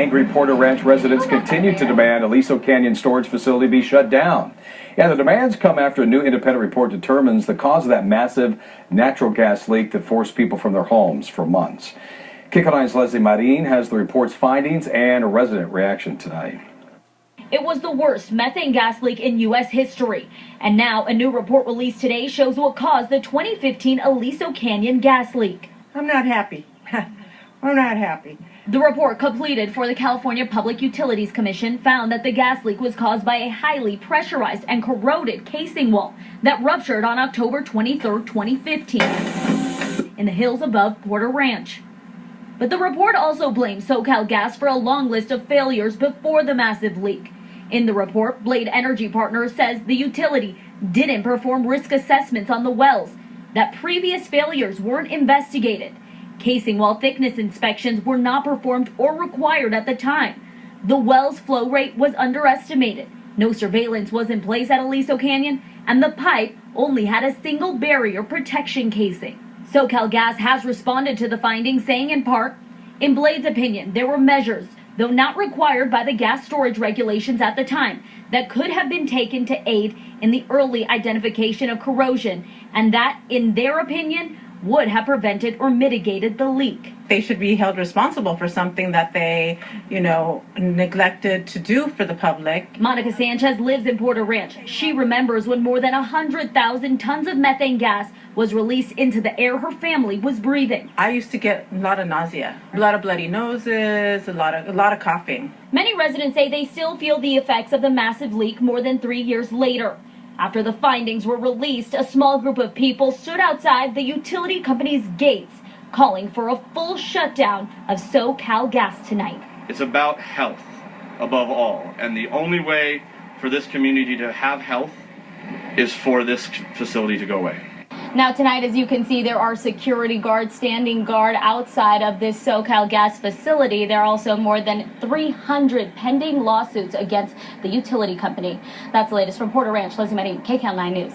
Angry Porter Ranch residents continue to demand Aliso Canyon storage facility be shut down. Yeah, the demands come after a new independent report determines the cause of that massive natural gas leak that forced people from their homes for months. KCAL9's Leslie Marin has the report's findings and a resident reaction tonight. It was the worst methane gas leak in U.S. history. And now a new report released today shows what caused the 2015 Aliso Canyon gas leak. I'm not happy. I'm not happy. The report completed for the California Public Utilities Commission found that the gas leak was caused by a highly pressurized and corroded casing wall that ruptured on October 23, 2015 in the hills above Porter Ranch. But the report also blames SoCalGas for a long list of failures before the massive leak. In the report, Blade Energy Partners says the utility didn't perform risk assessments on the wells, that previous failures weren't investigated. Casing wall thickness inspections were not performed or required at the time. The well's flow rate was underestimated. No surveillance was in place at Aliso Canyon, and the pipe only had a single barrier protection casing. SoCalGas has responded to the findings, saying in part, in Blade's opinion, there were measures, though not required by the gas storage regulations at the time, that could have been taken to aid in the early identification of corrosion, and that, in their opinion, would have prevented or mitigated the leak. They should be held responsible for something that they, neglected to do for the public. Monica Sanchez lives in Porter Ranch. She remembers when more than 100,000 tons of methane gas was released into the air her family was breathing. I used to get a lot of nausea, a lot of bloody noses, a lot of coughing. Many residents say they still feel the effects of the massive leak more than 3 years later. After the findings were released, a small group of people stood outside the utility company's gates, calling for a full shutdown of SoCalGas tonight. It's about health above all, and the only way for this community to have health is for this facility to go away. Now tonight, as you can see, there are security guards standing guard outside of this SoCalGas facility. There are also more than 300 pending lawsuits against the utility company. That's the latest from Porter Ranch. Leslie Marin, KCAL9 News.